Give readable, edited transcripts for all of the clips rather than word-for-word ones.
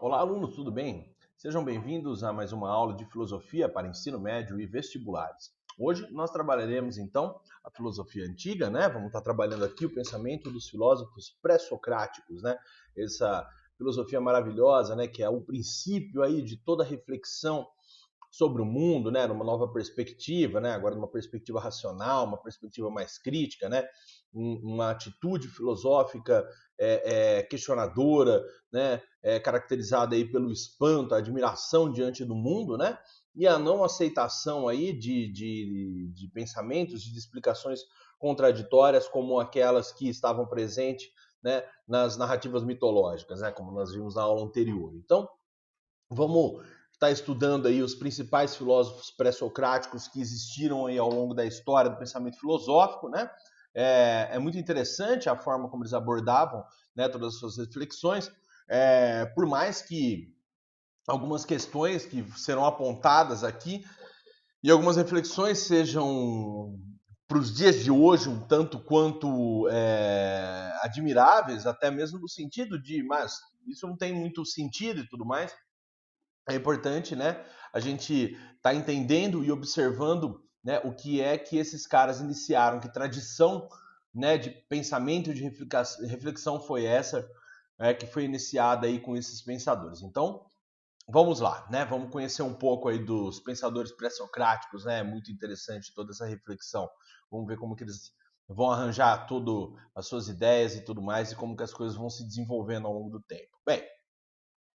Olá, alunos, tudo bem? Sejam bem-vindos a mais uma aula de filosofia para ensino médio e vestibulares. Hoje nós trabalharemos então a filosofia antiga, né? Vamos estar trabalhando aqui o pensamento dos filósofos pré-socráticos, né? Essa filosofia maravilhosa, né? Que é o princípio aí de toda reflexão sobre o mundo, né, numa nova perspectiva, né, agora numa perspectiva racional, uma perspectiva mais crítica, né, uma atitude filosófica questionadora, né, caracterizada aí pelo espanto, a admiração diante do mundo, né, e a não aceitação aí de pensamentos, de explicações contraditórias como aquelas que estavam presentes, né, nas narrativas mitológicas, né, como nós vimos na aula anterior. Então, vamos estar estudando aí os principais filósofos pré-socráticos que existiram aí ao longo da história do pensamento filosófico, né? É muito interessante a forma como eles abordavam, né, todas as suas reflexões, por mais que algumas questões que serão apontadas aqui e algumas reflexões sejam para os dias de hoje um tanto quanto admiráveis, até mesmo no sentido de, mas isso não tem muito sentido e tudo mais. É importante, né, a gente tá entendendo e observando, né, o que é que esses caras iniciaram, que tradição, né, de pensamento e de reflexão foi essa, que foi iniciada aí com esses pensadores. Então, vamos lá, né, vamos conhecer um pouco aí dos pensadores pré-socráticos, né, é muito interessante toda essa reflexão. Vamos ver como que eles vão arranjar tudo, as suas ideias e tudo mais, e como que as coisas vão se desenvolvendo ao longo do tempo. Bem,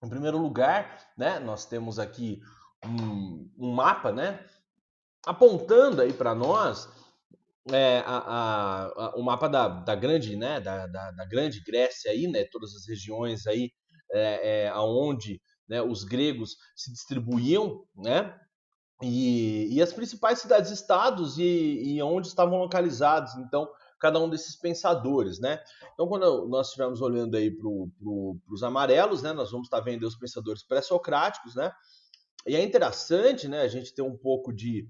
em primeiro lugar, né, nós temos aqui um mapa, né, apontando aí para nós o mapa da grande, né, da grande Grécia aí, né, todas as regiões aí aonde, né, os gregos se distribuíam, né, e as principais cidades-estados e onde estavam localizados, então, cada um desses pensadores, né? Então, quando nós estivermos olhando aí para os amarelos, né, nós vamos estar vendo os pensadores pré-socráticos, né? E é interessante, né, a gente ter um pouco de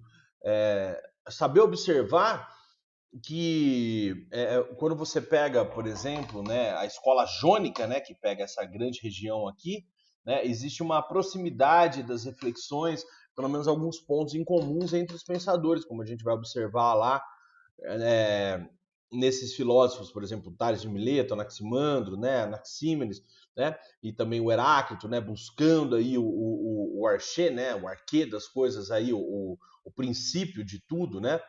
saber observar que quando você pega, por exemplo, né, a escola jônica, né, que pega essa grande região aqui, né, existe uma proximidade das reflexões, pelo menos alguns pontos em comuns entre os pensadores, como a gente vai observar lá é, nesses filósofos, por exemplo, Tales de Mileto, Anaximandro, né, Anaxímenes, né, e também o Heráclito, né, buscando aí o arché, né, o arquê das coisas aí, o princípio de tudo, né,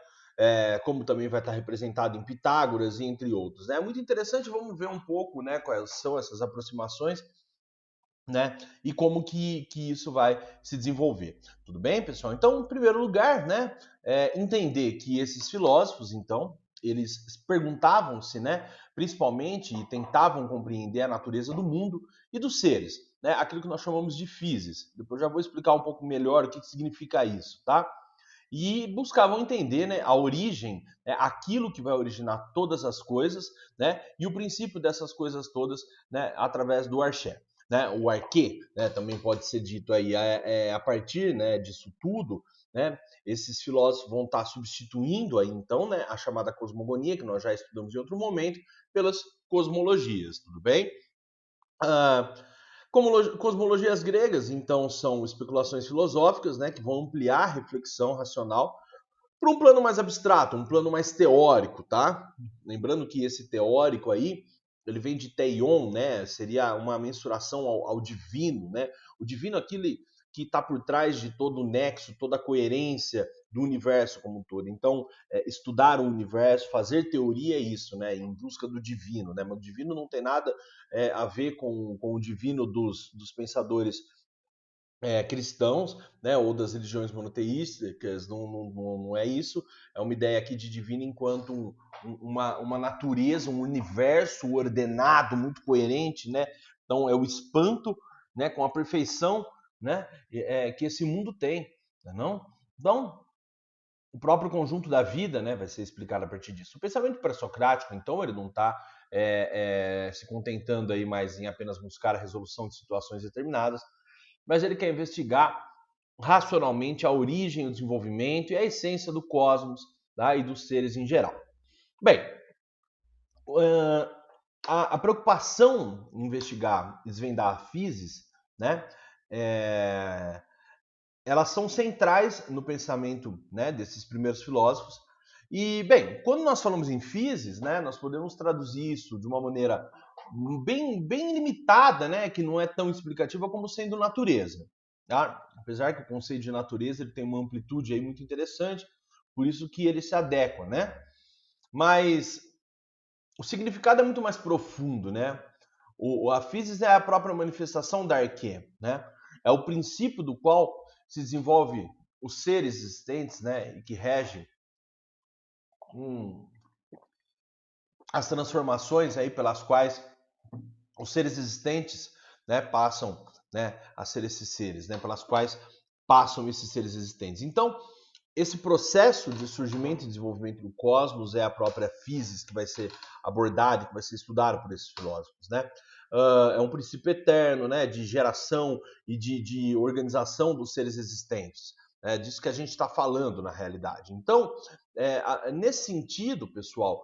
como também vai estar representado em Pitágoras e entre outros, né. É muito interessante, vamos ver um pouco, né, quais são essas aproximações, né, e como que isso vai se desenvolver. Tudo bem, pessoal? Então, em primeiro lugar, né, entender que esses filósofos, então, eles perguntavam-se, né, principalmente, e tentavam compreender a natureza do mundo e dos seres, né, aquilo que nós chamamos de physis. Depois já vou explicar um pouco melhor o que significa isso, tá? E buscavam entender, né, a origem, né, aquilo que vai originar todas as coisas, né, e o princípio dessas coisas todas, né, através do arché. Né, o arquê, né, também pode ser dito aí, a partir, né, disso tudo, né, esses filósofos vão estar substituindo aí então, né, a chamada cosmogonia, que nós já estudamos em outro momento, pelas cosmologias, tudo bem? Ah, cosmologias gregas, então, são especulações filosóficas, né, que vão ampliar a reflexão racional para um plano mais abstrato, um plano mais teórico, tá? Lembrando que esse teórico aí, ele vem de teion, né? Seria uma mensuração ao divino, né? O divino é aquele que está por trás de todo o nexo, toda a coerência do universo como um todo. Então, estudar o universo, fazer teoria é isso, né? Em busca do divino, né? Mas o divino não tem nada a ver com o divino dos pensadores cristãos, né, ou das religiões monoteísticas, não é isso. É uma ideia aqui de divino enquanto uma natureza, um universo ordenado, muito coerente, né? Então é o espanto, né, com a perfeição, né, que esse mundo tem, não? Então o próprio conjunto da vida, né, vai ser explicado a partir disso. O pensamento pré-socrático, então, ele não está se contentando aí mais em apenas buscar a resolução de situações determinadas, mas ele quer investigar racionalmente a origem, o desenvolvimento e a essência do cosmos, tá? E dos seres em geral. Bem, a preocupação em investigar, desvendar a physis, né? É, elas são centrais no pensamento, né, desses primeiros filósofos. E, bem, quando nós falamos em physis, né, nós podemos traduzir isso de uma maneira bem limitada, né, que não é tão explicativa como sendo natureza. Tá? Apesar que o conceito de natureza ele tem uma amplitude aí muito interessante, por isso que ele se adequa, né? Mas o significado é muito mais profundo, né? A physis é a própria manifestação da arquê, né? É o princípio do qual se desenvolve os seres existentes, né? E que rege hum, as transformações aí pelas quais os seres existentes, né, passam, né, a ser esses seres, né, pelas quais passam esses seres existentes. Então, esse processo de surgimento e desenvolvimento do cosmos é a própria physis que vai ser abordada, que vai ser estudada por esses filósofos, né? É um princípio eterno, né, de geração e de organização dos seres existentes. É disso que a gente está falando na realidade. Então, nesse sentido, pessoal,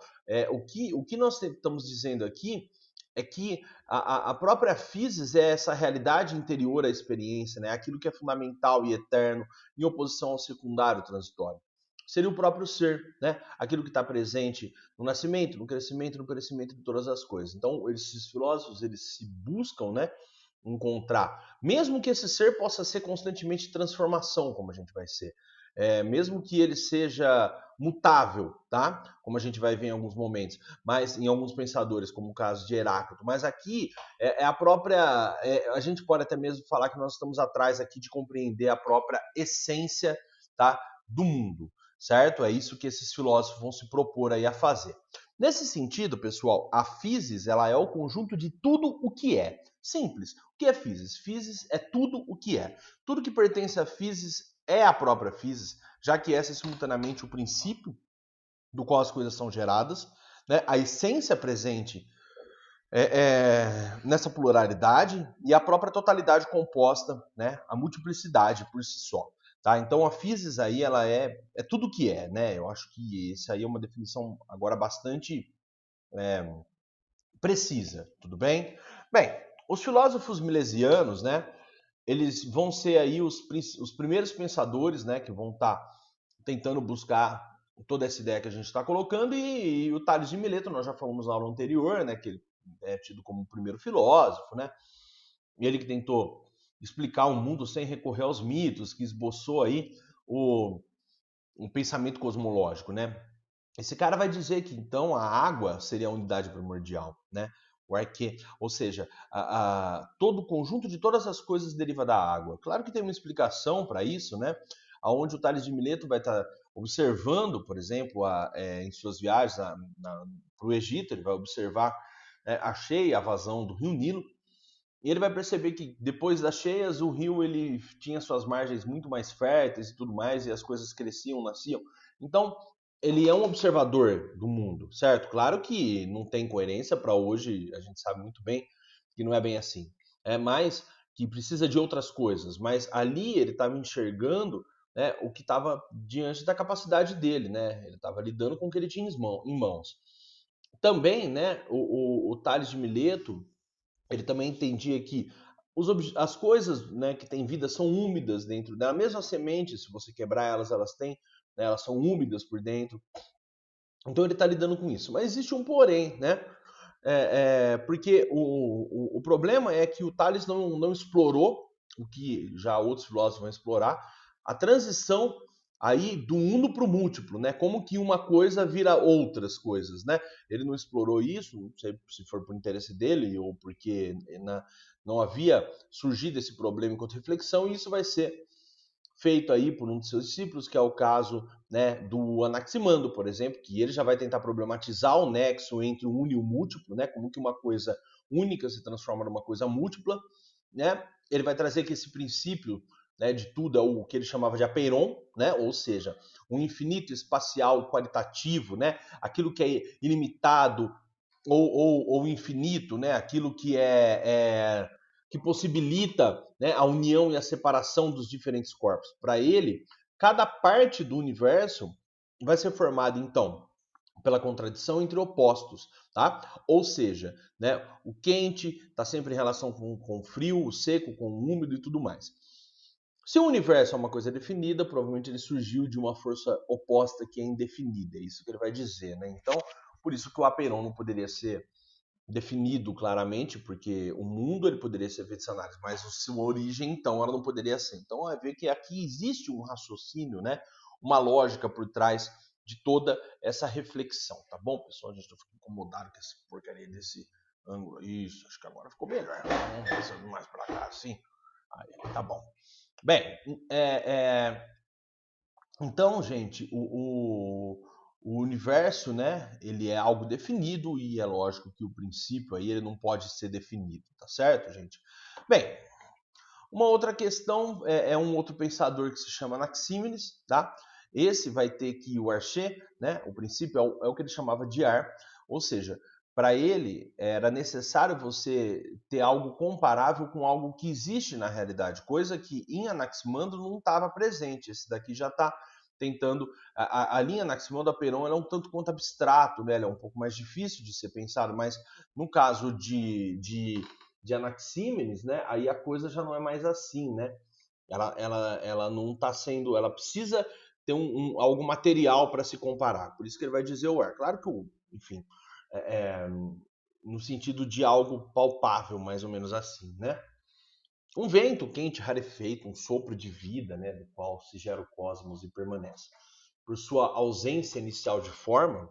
o que nós estamos dizendo aqui é que a própria physis é essa realidade interior à experiência, né? Aquilo que é fundamental e eterno, em oposição ao secundário transitório. Seria o próprio ser, né? Aquilo que está presente no nascimento, no crescimento, no perecimento de todas as coisas. Então, esses filósofos, eles se buscam, né, encontrar, mesmo que esse ser possa ser constantemente transformação, como a gente vai ser, mesmo que ele seja mutável, tá? Como a gente vai ver em alguns momentos, mas em alguns pensadores, como o caso de Heráclito. Mas aqui a própria, a gente pode até mesmo falar que nós estamos atrás aqui de compreender a própria essência, tá, do mundo, certo? É isso que esses filósofos vão se propor aí a fazer. Nesse sentido, pessoal, a physis ela é o conjunto de tudo o que é. Simples. O que é physis? Physis é tudo o que é. Tudo que pertence à physis é a própria physis, já que essa é simultaneamente o princípio do qual as coisas são geradas, né? A essência presente nessa pluralidade e a própria totalidade composta, né? A multiplicidade por si só. Tá? Então a physis aí ela é tudo o que é, né? Eu acho que essa aí é uma definição agora bastante precisa, tudo bem? Bem, os filósofos milesianos, né? Eles vão ser aí os primeiros pensadores, né? Que vão estar tentando buscar toda essa ideia que a gente está colocando e o Tales de Mileto, nós já falamos na aula anterior, né? Que ele é tido como o primeiro filósofo, né? E ele que tentou explicar o mundo sem recorrer aos mitos, que esboçou aí um pensamento cosmológico, né? Esse cara vai dizer que então a água seria a unidade primordial, né? O arquê, ou seja, todo o conjunto de todas as coisas deriva da água. Claro que tem uma explicação para isso, né? Aonde o Tales de Mileto vai estar observando, por exemplo, em suas viagens para o Egito, ele vai observar a cheia, a vazão do Rio Nilo, e ele vai perceber que depois das cheias o rio ele tinha suas margens muito mais férteis e tudo mais, e as coisas cresciam, nasciam. Então, ele é um observador do mundo, certo? Claro que não tem coerência para hoje, a gente sabe muito bem que não é bem assim. É mais que precisa de outras coisas, mas ali ele estava enxergando, né, o que estava diante da capacidade dele, né? Ele estava lidando com o que ele tinha em mãos. Também, né, o Tales de Mileto, ele também entendia que as coisas, né, que têm vida são úmidas dentro dela. Mesmo as sementes, se você quebrar elas, né, elas são úmidas por dentro. Então ele está lidando com isso. Mas existe um porém, né? Porque o problema é que o Tales não explorou o que já outros filósofos vão explorar, a transição aí do uno para o múltiplo, né? Como que uma coisa vira outras coisas, né? Ele não explorou isso, não sei se for por interesse dele ou porque não havia surgido esse problema enquanto reflexão, e isso vai ser feito aí por um de seus discípulos, que é o caso, né, do Anaximandro, por exemplo, que ele já vai tentar problematizar o nexo entre o uno e o múltiplo, né, como que uma coisa única se transforma numa coisa múltipla, né? Ele vai trazer que esse princípio, né, de tudo é o que ele chamava de apeiron, né, ou seja, o infinito espacial qualitativo, né, aquilo que é ilimitado ou infinito, né, aquilo que que possibilita, né, a união e a separação dos diferentes corpos. Para ele, cada parte do universo vai ser formada, então, pela contradição entre opostos, tá? Ou seja, né, o quente está sempre em relação com o frio, o seco com o úmido e tudo mais. Se o universo é uma coisa definida, provavelmente ele surgiu de uma força oposta que é indefinida. É isso que ele vai dizer, né? Então, por isso que o Aperon não poderia ser definido claramente, porque o mundo ele poderia ser feito de análise, mas a sua origem, então, ela não poderia ser. Então, vai ver que aqui existe um raciocínio, né? Uma lógica por trás de toda essa reflexão, tá bom, pessoal? A gente tá ficando incomodado com essa porcaria desse ângulo. Isso, acho que agora ficou melhor. Vamos pensando mais para cá, assim. Aí, tá bom. Bem, então, gente, o universo, né, ele é algo definido e é lógico que o princípio aí ele não pode ser definido, tá certo, gente? Bem, uma outra questão é um outro pensador que se chama Anaxímenes, tá? Esse vai ter que o archê, né, o princípio é o que ele chamava de ar, ou seja, para ele era necessário você ter algo comparável com algo que existe na realidade, coisa que em Anaximandro não estava presente. Esse daqui já está tentando. A linha Anaximandro Aperon ela é um tanto quanto abstrato, né? Ela é um pouco mais difícil de ser pensado, mas no caso de Anaxímenes, né? Aí a coisa já não é mais assim, né? Ela não está sendo. Ela precisa ter algo material para se comparar. Por isso que ele vai dizer o ar. Claro que, enfim, é, no sentido de algo palpável, mais ou menos assim, né? Um vento quente rarefeito, um sopro de vida, né, do qual se gera o cosmos e permanece. Por sua ausência inicial de forma,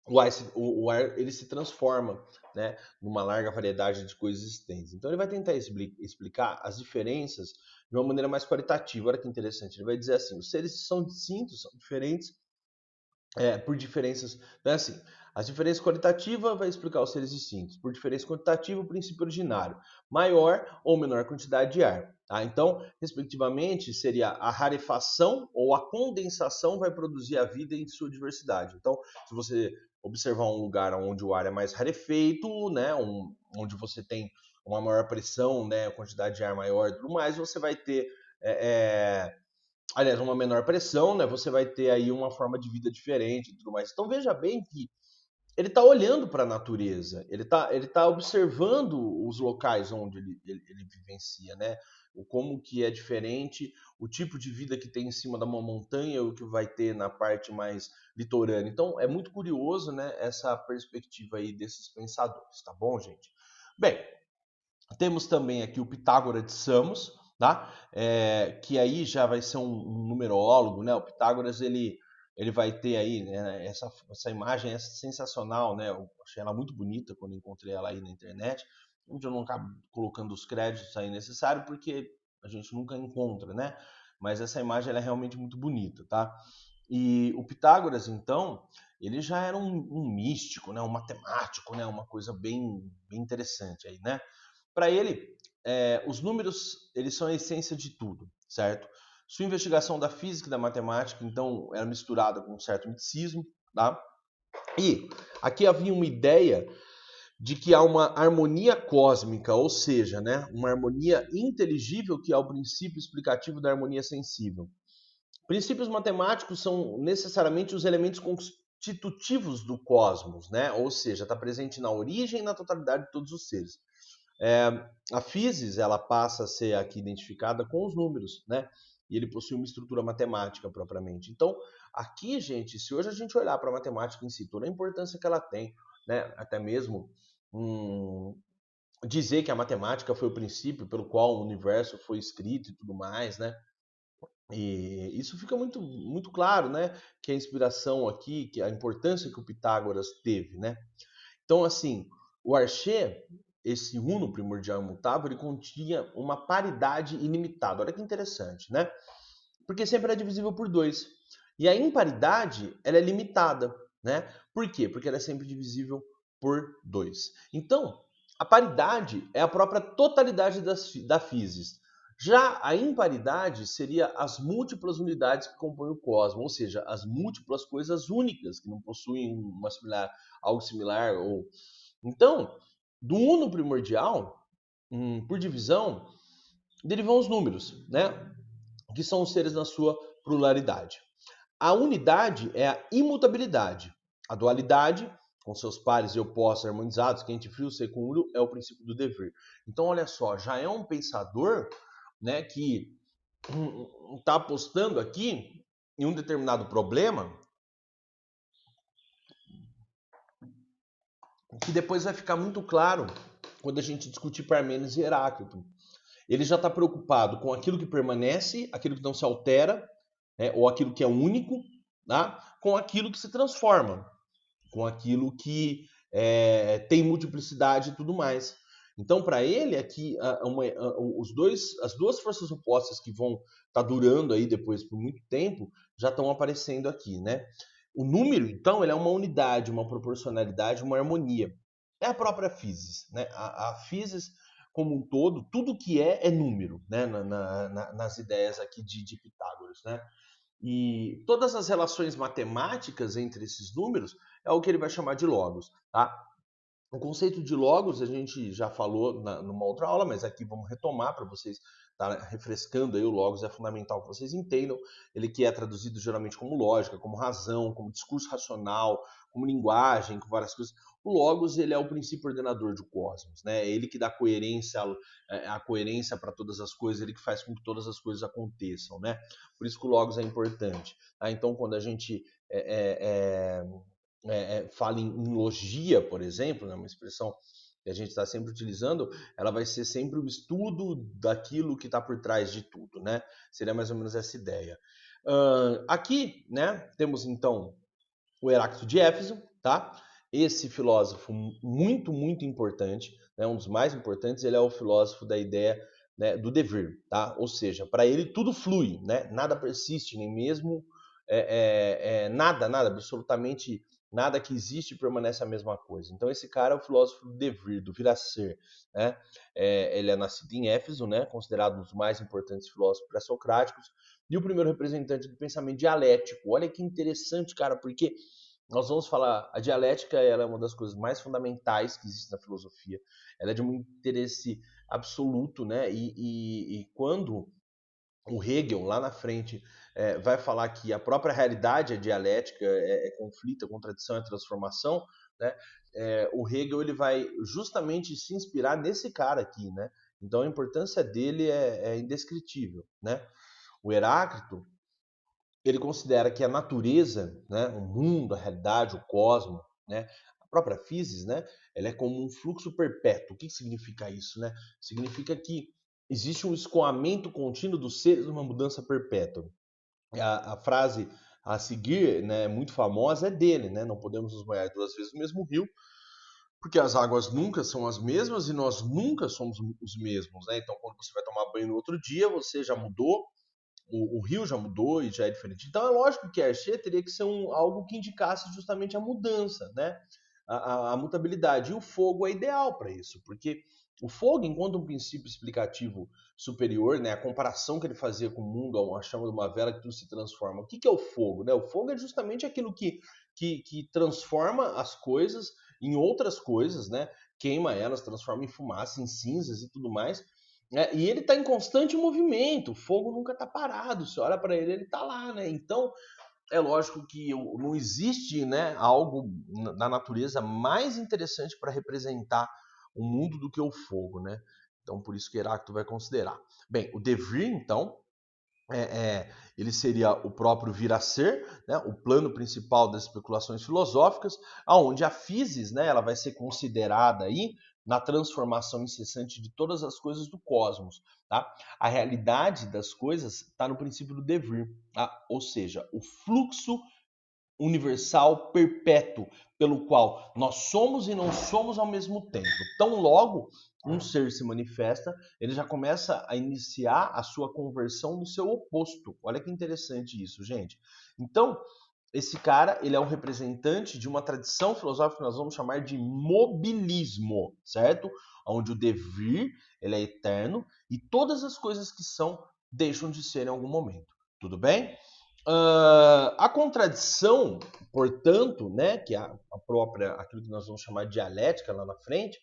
o ar ele se transforma, né, numa larga variedade de coexistentes. Então ele vai tentar explicar as diferenças de uma maneira mais qualitativa. Olha que interessante. Ele vai dizer assim: os seres são distintos, são diferentes por diferenças. Então, é assim, as diferenças qualitativas vai explicar os seres distintos. Por diferença quantitativa, o princípio originário. Maior ou menor quantidade de ar. Tá? Então, respectivamente, seria a rarefação ou a condensação vai produzir a vida em sua diversidade. Então, se você observar um lugar onde o ar é mais rarefeito, né, onde você tem uma maior pressão, né, quantidade de ar maior e tudo mais, você vai ter aliás, uma menor pressão, né? Você vai ter aí uma forma de vida diferente e tudo mais. Então veja bem que ele está olhando para a natureza, ele tá observando os locais onde ele vivencia, né? O como que é diferente, o tipo de vida que tem em cima de uma montanha, o que vai ter na parte mais litorânea. Então é muito curioso, né? Essa perspectiva aí desses pensadores, tá bom, gente? Bem, temos também aqui o Pitágoras de Samos, tá? Que aí já vai ser um numerólogo, né? O Pitágoras ele vai ter aí, né, essa imagem é sensacional, né? Eu achei ela muito bonita quando encontrei ela aí na internet, onde eu não acabo colocando os créditos aí necessários porque a gente nunca encontra, né? Mas essa imagem ela é realmente muito bonita, tá? E o Pitágoras, então, ele já era um místico, né? Um matemático, né? Uma coisa bem interessante aí, né? Para ele, os números eles são a essência de tudo, certo? Sua investigação da física e da matemática, então, era misturada com um certo misticismo, tá? E aqui havia uma ideia de que há uma harmonia cósmica, ou seja, né, uma harmonia inteligível que é o princípio explicativo da harmonia sensível. Princípios matemáticos são necessariamente os elementos constitutivos do cosmos, né? Ou seja, está presente na origem e na totalidade de todos os seres. A physis ela passa a ser aqui identificada com os números, né? E ele possui uma estrutura matemática propriamente. Então, aqui, gente, se hoje a gente olhar para a matemática em si, toda a importância que ela tem, né? Até mesmo dizer que a matemática foi o princípio pelo qual o universo foi escrito e tudo mais, né? E isso fica muito claro, né? Que a inspiração aqui, que a importância que o Pitágoras teve, né? Então, assim, o archê, esse uno primordial imutável, ele continha uma paridade ilimitada. Olha que interessante, né? Porque sempre é divisível por 2. E a imparidade, ela é limitada, né? Por quê? Porque ela é sempre divisível por 2. Então, a paridade é a própria totalidade da physis. Já a imparidade seria as múltiplas unidades que compõem o cosmos, ou seja, as múltiplas coisas únicas que não possuem algo similar. Então, do uno primordial, por divisão, derivam os números, né? Que são os seres na sua pluralidade. A unidade é a imutabilidade. A dualidade, com seus pares e opostos harmonizados, quente e frio, seco e úmido, é o princípio do dever. Então, olha só, já é um pensador, né, que está apostando aqui em um determinado problema que depois vai ficar muito claro quando a gente discutir Parmênides e Heráclito. Ele já está preocupado com aquilo que permanece, aquilo que não se altera, né, ou aquilo que é único, tá? Com aquilo que se transforma, com aquilo que tem multiplicidade e tudo mais. Então, para ele, aqui, as duas forças opostas que vão estar durando aí depois por muito tempo já estão aparecendo aqui, né? O número, então, ele é uma unidade, uma proporcionalidade, uma harmonia. É a própria physis, né? A physis, como um todo, tudo que é número, né? Nas ideias aqui de Pitágoras, né? E todas as relações matemáticas entre esses números é o que ele vai chamar de logos, tá? O conceito de logos a gente já falou numa outra aula, mas aqui vamos retomar para vocês estar refrescando aí. O logos é fundamental que vocês entendam. Ele que é traduzido geralmente como lógica, como razão, como discurso racional, como linguagem, com várias coisas. O logos ele é o princípio ordenador do cosmos, né? É ele que dá coerência, a coerência para todas as coisas, ele que faz com que todas as coisas aconteçam, né? Por isso que o logos é importante. Tá? Então, quando a gente fala em logia, por exemplo, né, uma expressão que a gente está sempre utilizando, ela vai ser sempre o estudo daquilo que está por trás de tudo, né? Seria mais ou menos essa ideia. Aqui, né, temos então o Heráclito de Éfeso, tá? Esse filósofo muito, muito importante, né, um dos mais importantes, ele é o filósofo da ideia, né, do dever, tá? Ou seja, para ele tudo flui, né? Nada persiste, nem mesmo nada, absolutamente nada que existe permanece a mesma coisa. Então esse cara é o filósofo do dever, do vir a ser, né? Ele é nascido em Éfeso, né? Considerado um dos mais importantes filósofos pré-socráticos e o primeiro representante do pensamento dialético. Olha que interessante, cara, porque nós vamos falar, a dialética ela é uma das coisas mais fundamentais que existe na filosofia. Ela é de um interesse absoluto, né? E quando o Hegel, lá na frente, vai falar que a própria realidade é dialética, é conflito, é contradição, é transformação, né? O Hegel ele vai justamente se inspirar nesse cara aqui, né? Então a importância dele é indescritível, né? O Heráclito, ele considera que a natureza, né, o mundo, a realidade, o cosmos, né, a própria physis, né, ela é como um fluxo perpétuo. O que significa isso, né? Significa que existe um escoamento contínuo dos seres numa mudança perpétua. A frase a seguir, né, muito famosa, é dele, né? Não podemos nos banhar duas vezes no mesmo rio, porque as águas nunca são as mesmas e nós nunca somos os mesmos, né? Então, quando você vai tomar banho no outro dia, você já mudou, o rio já mudou e já é diferente. Então é lógico que a Hershey teria que ser algo que indicasse justamente a mudança, né? A mutabilidade. E o fogo é ideal para isso, porque o fogo, enquanto um princípio explicativo superior, né, a comparação que ele fazia com o mundo, a chama de uma vela que tudo se transforma. O que é o fogo? Né? O fogo é justamente aquilo que transforma as coisas em outras coisas, né? Queima elas, transforma em fumaça, em cinzas e tudo mais. E ele está em constante movimento, o fogo nunca está parado, você olha para ele, ele está lá, né? Então, é lógico que não existe, né, algo na natureza mais interessante para representar o mundo do que o fogo, né? Então, por isso que Heráclito vai considerar. Bem, o devir, então, ele seria o próprio vir a ser, né, o plano principal das especulações filosóficas, aonde a physis, né, ela vai ser considerada aí na transformação incessante de todas as coisas do cosmos. Tá? A realidade das coisas está no princípio do devir, tá? Ou seja, o fluxo universal perpétuo, pelo qual nós somos e não somos ao mesmo tempo. Tão logo um ser se manifesta, ele já começa a iniciar a sua conversão no seu oposto. Olha que interessante isso, gente. Então, esse cara, ele é um representante de uma tradição filosófica que nós vamos chamar de mobilismo, certo? Onde o devir, ele é eterno e todas as coisas que são deixam de ser em algum momento. Tudo bem? A contradição, portanto, né, que é a própria, aquilo que nós vamos chamar de dialética lá na frente,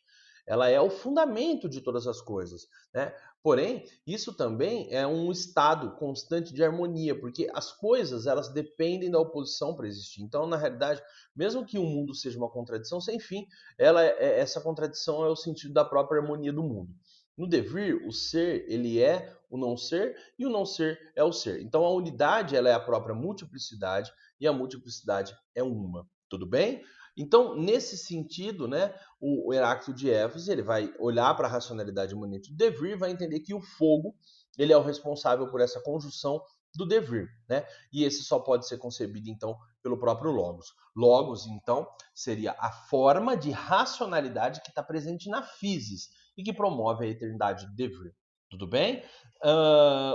ela é o fundamento de todas as coisas, né? Porém, isso também é um estado constante de harmonia, porque as coisas elas dependem da oposição para existir. Então, na realidade, mesmo que o mundo seja uma contradição sem fim, essa contradição é o sentido da própria harmonia do mundo. No devir, o ser ele é o não ser e o não ser é o ser. Então, a unidade ela é a própria multiplicidade e a multiplicidade é uma. Tudo bem? Então, nesse sentido, né, o Heráclito de Éfeso ele vai olhar para a racionalidade imanente do devir e vai entender que o fogo ele é o responsável por essa conjunção do devir, né? E esse só pode ser concebido então pelo próprio Logos. Logos, então, seria a forma de racionalidade que está presente na physis e que promove a eternidade do devir. Tudo bem?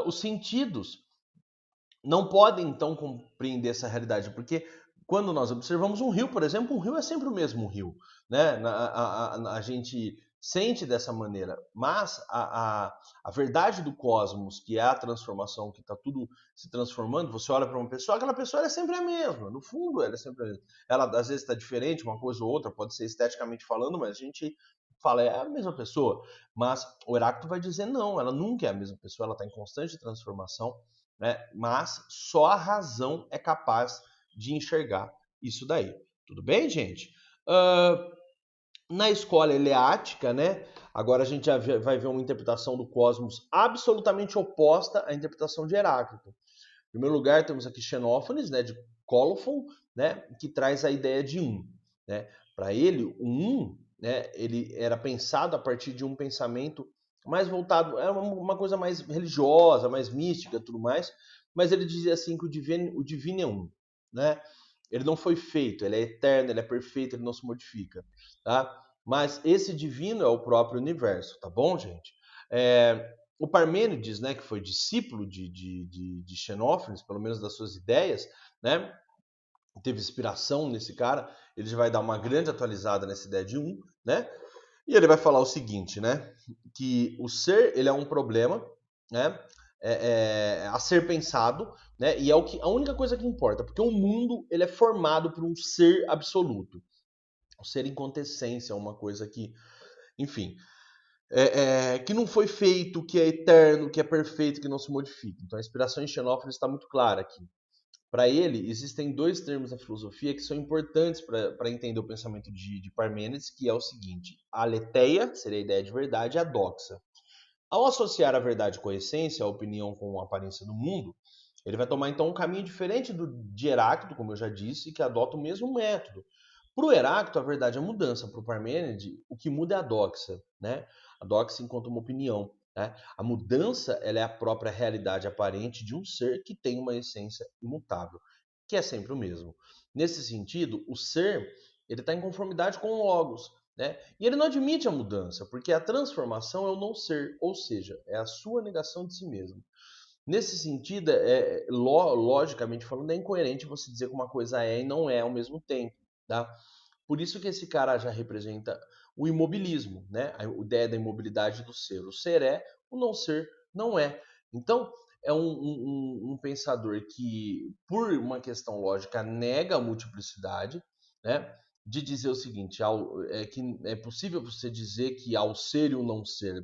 Os sentidos não podem então compreender essa realidade, porque quando nós observamos um rio, por exemplo, um rio é sempre o mesmo rio, né? A gente sente dessa maneira, mas a verdade do cosmos, que é a transformação, que está tudo se transformando, você olha para uma pessoa, aquela pessoa é sempre a mesma, no fundo ela é sempre a mesma. Ela às vezes está diferente, uma coisa ou outra, pode ser esteticamente falando, mas a gente fala, é a mesma pessoa, mas o Heráclito vai dizer não, ela nunca é a mesma pessoa, ela está em constante transformação, né? Mas só a razão é capaz de enxergar isso daí. Tudo bem, gente? Na escola eleática, né? Agora a gente já vai ver uma interpretação do cosmos absolutamente oposta à interpretação de Heráclito. Em primeiro lugar, temos aqui Xenófanes, né, de Colophon, né, que traz a ideia de um. Né? Para ele, o um, né, ele era pensado a partir de um pensamento mais voltado, era uma coisa mais religiosa, mais mística, tudo mais. Mas ele dizia assim que o divino é um, né? Ele não foi feito, ele é eterno, ele é perfeito, ele não se modifica, tá? Mas esse divino é o próprio universo, tá bom, gente? O Parmênides, né, que foi discípulo de Xenófanes, pelo menos das suas ideias, né, teve inspiração nesse cara, ele vai dar uma grande atualizada nessa ideia de um, né, e ele vai falar o seguinte, né, que o ser ele é um problema, né, a ser pensado, né, e é a única coisa que importa, porque o mundo ele é formado por um ser absoluto, o ser em contessência, uma coisa que, enfim, que não foi feito, que é eterno, que é perfeito, que não se modifica. Então a inspiração em Xenófanes está muito clara aqui. Para ele, existem dois termos na filosofia que são importantes para entender o pensamento de Parmênides, que é o seguinte: a aletheia, que seria a ideia de verdade, e a doxa. Ao associar a verdade com a essência, a opinião com a aparência do mundo, ele vai tomar então um caminho diferente do de Heráclito, como eu já disse, que adota o mesmo método. Para o Heráclito, a verdade é a mudança. Para o Parmênides, o que muda é a doxa, né? A doxa enquanto uma opinião. Né? A mudança ela é a própria realidade aparente de um ser que tem uma essência imutável, que é sempre o mesmo. Nesse sentido, o ser ele está em conformidade com o logos, né? E ele não admite a mudança, porque a transformação é o não ser, ou seja, é a sua negação de si mesmo. Nesse sentido, logicamente falando, é incoerente você dizer que uma coisa é e não é ao mesmo tempo, tá? Por isso que esse cara já representa o imobilismo, né? A ideia da imobilidade do ser. O ser é, o não ser não é. Então, é um pensador que, por uma questão lógica, nega a multiplicidade, né? De dizer o seguinte, que é possível você dizer que ao ser e o não ser,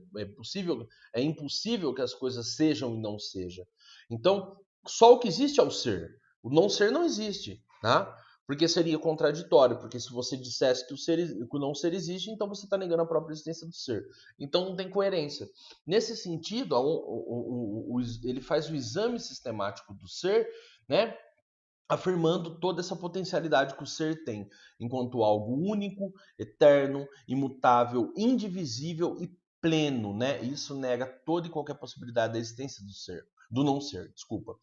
é impossível que as coisas sejam e não sejam. Então, só o que existe é o ser. O não ser não existe, tá? Porque seria contraditório, porque se você dissesse que o não ser existe, então você está negando a própria existência do ser. Então não tem coerência. Nesse sentido, ele faz o exame sistemático do ser, né? Afirmando toda essa potencialidade que o ser tem, enquanto algo único, eterno, imutável, indivisível e pleno, né? Isso nega toda e qualquer possibilidade da existência do ser, do não ser, desculpa.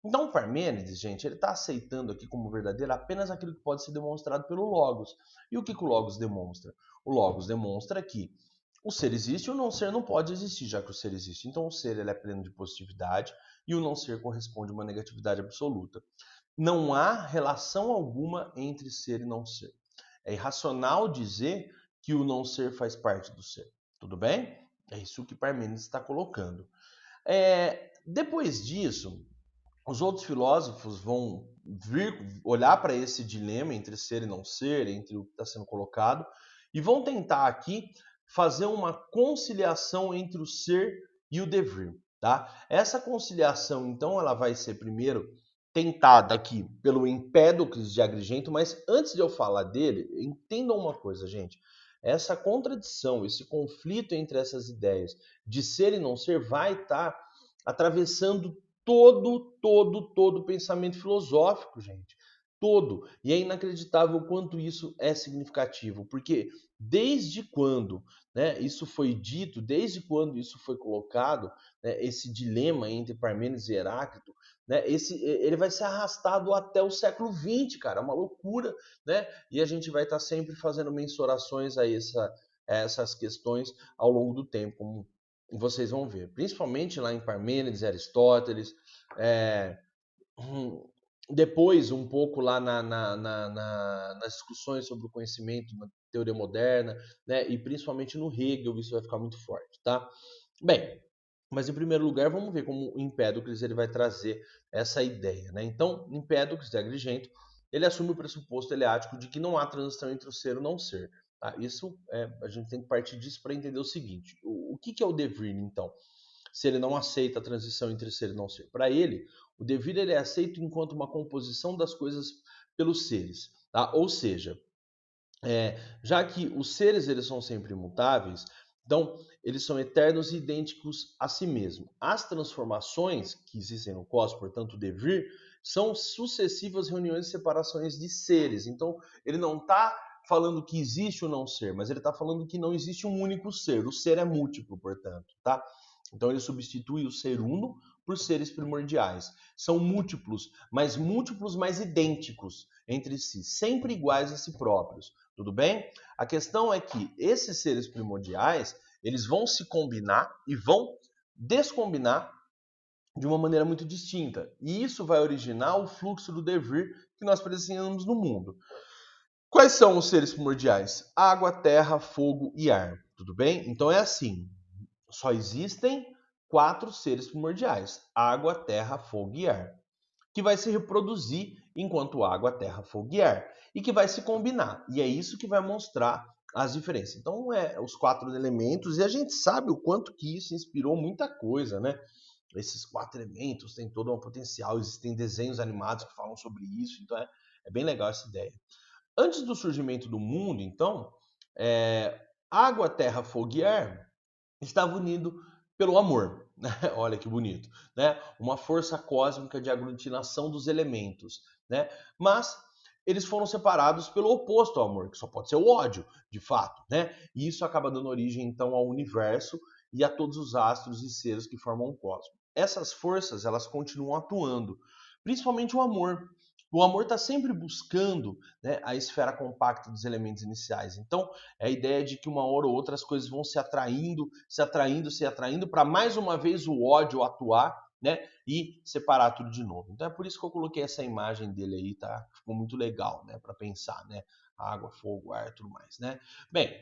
Então, o Parmênides, gente, ele está aceitando aqui como verdadeiro apenas aquilo que pode ser demonstrado pelo Logos. E o que o Logos demonstra? O Logos demonstra que o ser existe e o não ser não pode existir, já que o ser existe. Então, o ser ele é pleno de positividade e o não ser corresponde a uma negatividade absoluta. Não há relação alguma entre ser e não ser. É irracional dizer que o não ser faz parte do ser. Tudo bem? É isso que Parmênides está colocando. Depois disso, os outros filósofos vão vir olhar para esse dilema entre ser e não ser, entre o que está sendo colocado, e vão tentar aqui fazer uma conciliação entre o ser e o devir, tá? Essa conciliação, então, ela vai ser primeiro tentada aqui pelo Empédocles de Agrigento, mas antes de eu falar dele, entendam uma coisa, gente. Essa contradição, esse conflito entre essas ideias de ser e não ser vai estar atravessando todo o pensamento filosófico, gente. Todo. E é inacreditável o quanto isso é significativo, porque desde quando, né, isso foi dito, desde quando isso foi colocado, né, esse dilema entre Parmênides e Heráclito, né, ele vai ser arrastado até o século XX, cara, é uma loucura, né? E a gente vai estar sempre fazendo mensurações a essas questões ao longo do tempo, como vocês vão ver, principalmente lá em Parmênides, Aristóteles, é, depois um pouco lá nas discussões sobre o conhecimento, na teoria moderna, né, e principalmente no Hegel, isso vai ficar muito forte, tá? Bem, mas em primeiro lugar, vamos ver como o Empédocles ele vai trazer essa ideia, né? Então, Empédocles de Agrigento, ele assume o pressuposto eleático de que não há transição entre o ser e o não ser. Tá? Isso a gente tem que partir disso para entender o seguinte: o que é o devir, então? Se ele não aceita a transição entre ser e não ser. Para ele, o devir ele é aceito enquanto uma composição das coisas pelos seres. Tá? Ou seja, já que os seres eles são sempre imutáveis, então eles são eternos e idênticos a si mesmo. As transformações que existem no cosmos, portanto o devir, são sucessivas reuniões e separações de seres. Então ele não está falando que existe o não ser, mas ele está falando que não existe um único ser. O ser é múltiplo, portanto, tá? Então ele substitui o ser uno por seres primordiais. São múltiplos, mas idênticos entre si, sempre iguais a si próprios. Tudo bem? A questão é que esses seres primordiais, eles vão se combinar e vão descombinar de uma maneira muito distinta. E isso vai originar o fluxo do devir que nós presenciamos no mundo. Quais são os seres primordiais? Água, terra, fogo e ar. Tudo bem? Então é assim: só existem 4 seres primordiais: água, terra, fogo e ar, que vai se reproduzir enquanto água, terra, fogo e ar, e que vai se combinar. E é isso que vai mostrar as diferenças. Então, os 4 elementos, e a gente sabe o quanto que isso inspirou muita coisa, né? Esses 4 elementos têm todo um potencial, existem desenhos animados que falam sobre isso, então é bem legal essa ideia. Antes do surgimento do mundo, então, água, terra, fogo e ar estava unido pelo amor. Né? Olha que bonito, né? Uma força cósmica de aglutinação dos elementos, né? Mas eles foram separados pelo oposto ao amor, que só pode ser o ódio, de fato, né? E isso acaba dando origem então ao universo e a todos os astros e seres que formam o cosmos. Essas forças, elas continuam atuando, principalmente o amor. O amor está sempre buscando, né, a esfera compacta dos elementos iniciais. Então, é a ideia de que uma hora ou outra as coisas vão se atraindo, para mais uma vez o ódio atuar, né, e separar tudo de novo. Então é por isso que eu coloquei essa imagem dele aí, tá? Ficou muito legal, né, para pensar, né? Água, fogo, ar, tudo mais, né? Bem,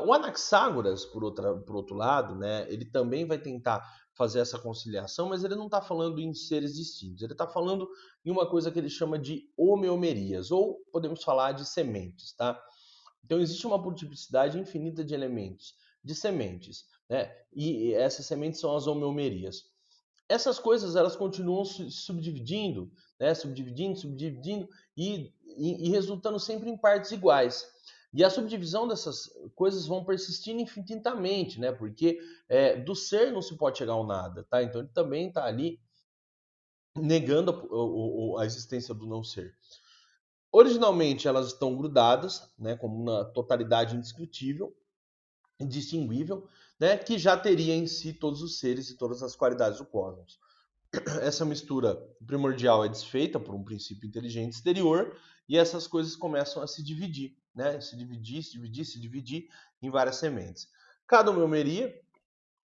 o Anaxágoras, por outro lado, né, ele também vai tentar fazer essa conciliação, mas ele não está falando em seres distintos, ele está falando em uma coisa que ele chama de homeomerias, ou podemos falar de sementes, tá? Então existe uma multiplicidade infinita de elementos, de sementes, né? E essas sementes são as homeomerias. Essas coisas elas continuam se subdividindo, né? Subdividindo e resultando sempre em partes iguais. E a subdivisão dessas coisas vão persistindo infinitamente, né? Porque do ser não se pode chegar ao nada, tá? Então ele também está ali negando a existência do não ser. Originalmente elas estão grudadas, né, como uma totalidade indiscutível, indistinguível, né, que já teria em si todos os seres e todas as qualidades do cosmos. Essa mistura primordial é desfeita por um princípio inteligente exterior e essas coisas começam a se dividir, né, se dividir em várias sementes. Cada homeomeria,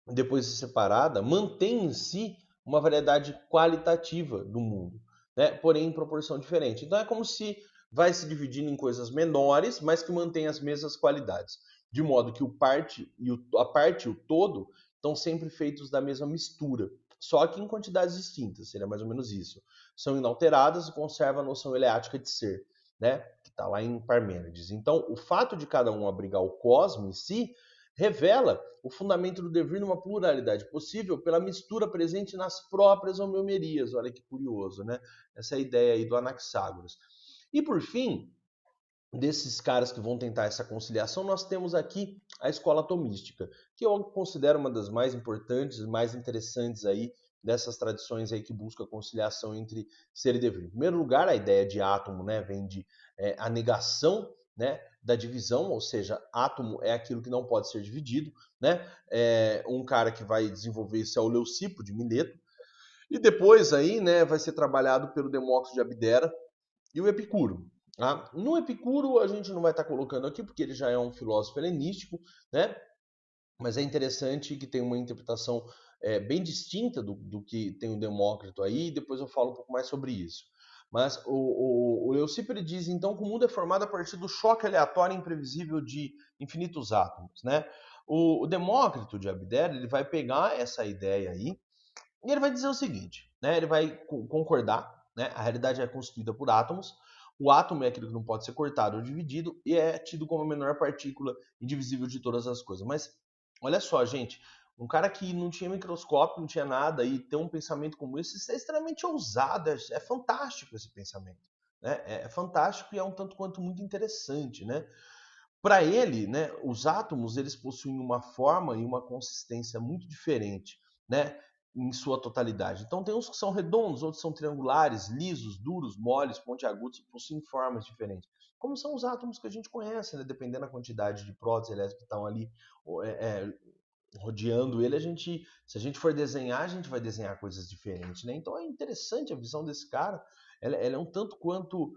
depois de separada, mantém em si uma variedade qualitativa do mundo, né? Porém em proporção diferente. Então é como se vai se dividindo em coisas menores, mas que mantém as mesmas qualidades, de modo que a parte e o todo estão sempre feitos da mesma mistura, só que em quantidades distintas, seria mais ou menos isso. São inalteradas e conservam a noção eleática de ser, né? Que está lá em Parmênides. Então, o fato de cada um abrigar o cosmos em si revela o fundamento do devir numa pluralidade possível pela mistura presente nas próprias homeomerias. Olha que curioso, né? Essa é a ideia aí do Anaxágoras. E por fim, desses caras que vão tentar essa conciliação, nós temos aqui a escola tomística, que eu considero uma das mais importantes, mais interessantes aí dessas tradições aí que buscam a conciliação entre ser e dever. Em primeiro lugar, a ideia de átomo, né, vem de a negação, né, da divisão, ou seja, átomo é aquilo que não pode ser dividido, né? Um cara que vai desenvolver isso é o Leucipo de Mileto, e depois aí, né, vai ser trabalhado pelo Demócrito de Abdera e o Epicuro. Tá? No Epicuro a gente não vai estar colocando aqui porque ele já é um filósofo helenístico, né? Mas é interessante que tem uma interpretação bem distinta do que tem o Demócrito aí, e depois eu falo um pouco mais sobre isso. Mas o Leucipo ele diz então que o mundo é formado a partir do choque aleatório e imprevisível de infinitos átomos, né? O Demócrito de Abdera ele vai pegar essa ideia aí e ele vai dizer o seguinte, né? Ele vai concordar, né? A realidade é constituída por átomos. O átomo é aquilo que não pode ser cortado ou dividido e é tido como a menor partícula indivisível de todas as coisas. Mas olha só, gente, um cara que não tinha microscópio, não tinha nada e ter um pensamento como esse, isso é extremamente ousado, é fantástico esse pensamento, né? É fantástico e é um tanto quanto muito interessante, né? Para ele, né, os átomos eles possuem uma forma e uma consistência muito diferente, né, em sua totalidade. Então tem uns que são redondos, outros são triangulares, lisos, duros, moles, pontiagudos, possuem formas diferentes. Como são os átomos que a gente conhece, né, dependendo da quantidade de prótons e elétrons que estão ali rodeando ele, se a gente for desenhar, a gente vai desenhar coisas diferentes, né? Então é interessante a visão desse cara, ela é um tanto quanto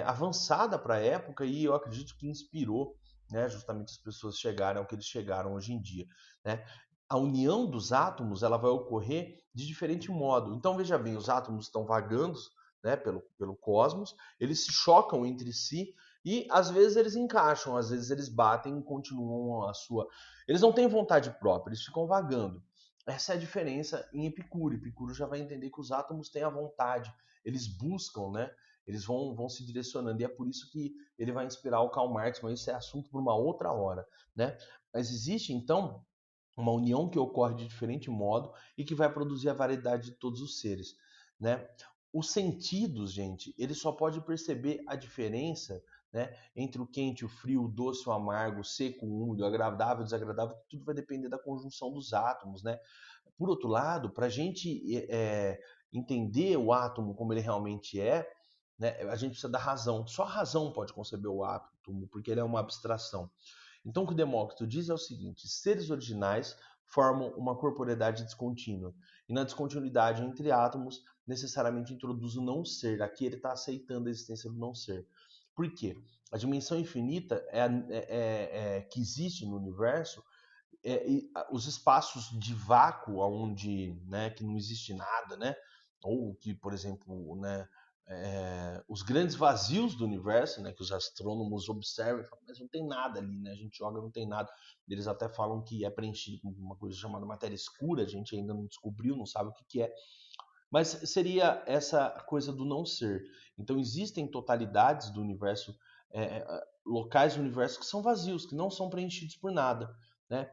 avançada para a época e eu acredito que inspirou, né, justamente as pessoas chegarem ao que eles chegaram hoje em dia, né? A união dos átomos ela vai ocorrer de diferente modo. Então veja bem, os átomos estão vagando, né, pelo cosmos, eles se chocam entre si e às vezes eles encaixam, às vezes eles batem e continuam a sua. Eles não têm vontade própria, eles ficam vagando. Essa é a diferença em Epicuro. Epicuro já vai entender que os átomos têm a vontade, eles buscam, né? Eles vão se direcionando, e é por isso que ele vai inspirar o Karl Marx, mas isso é assunto por uma outra hora, né? Mas existe, então, uma união que ocorre de diferente modo e que vai produzir a variedade de todos os seres, né? Os sentidos, gente, ele só pode perceber a diferença, né, entre o quente, o frio, o doce, o amargo, o seco, o úmido, o agradável, o desagradável, tudo vai depender da conjunção dos átomos, né? Por outro lado, para a gente entender o átomo como ele realmente é, né, a gente precisa da razão. Só a razão pode conceber o átomo, porque ele é uma abstração. Então, o que o Demócrito diz é o seguinte: seres originais formam uma corporeidade descontínua. E na descontinuidade entre átomos, necessariamente introduz o não ser. Aqui ele está aceitando a existência do não ser. Por quê? A dimensão infinita que existe no universo, os espaços de vácuo, onde, né, que não existe nada, né, ou que, por exemplo, né, os grandes vazios do universo, né, que os astrônomos observam e falam, mas não tem nada ali, né, a gente joga não tem nada. Eles até falam que é preenchido com uma coisa chamada matéria escura, a gente ainda não descobriu, não sabe o que, que é. Mas seria essa coisa do não ser. Então existem totalidades do universo, locais do universo que são vazios, que não são preenchidos por nada, né?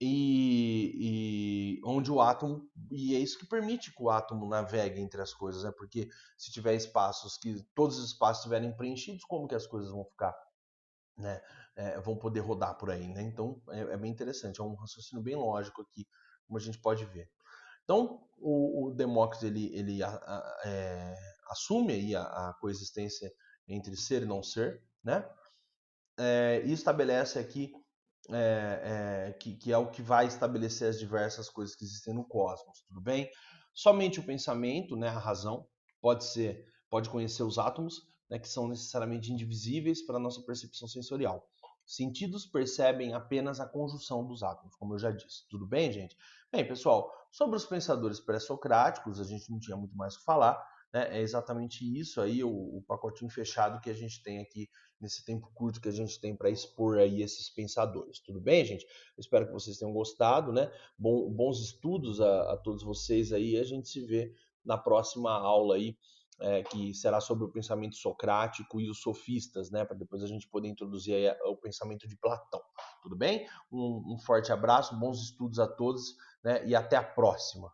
E onde o átomo, e é isso que permite que o átomo navegue entre as coisas, né? Porque se tiver espaços que todos os espaços estiverem preenchidos, como que as coisas vão ficar, né? Vão poder rodar por aí, né? Então é bem interessante, é um raciocínio bem lógico aqui, como a gente pode ver. Então o Demócrito ele assume aí a coexistência entre ser e não ser, né? E estabelece aqui que é o que vai estabelecer as diversas coisas que existem no cosmos, tudo bem? Somente o pensamento, né, a razão, pode conhecer os átomos, né, que são necessariamente indivisíveis para a nossa percepção sensorial. Sentidos percebem apenas a conjunção dos átomos, como eu já disse. Tudo bem, gente? Bem, pessoal, sobre os pensadores pré-socráticos, a gente não tinha muito mais o que falar, né? É exatamente isso aí, o pacotinho fechado que a gente tem aqui nesse tempo curto que a gente tem para expor aí esses pensadores. Tudo bem, gente? Eu espero que vocês tenham gostado, né? Bons estudos a todos vocês aí. A gente se vê na próxima aula aí que será sobre o pensamento socrático e os sofistas, né? Para depois a gente poder introduzir aí o pensamento de Platão. Tudo bem? Um forte abraço, bons estudos a todos, né? E até a próxima.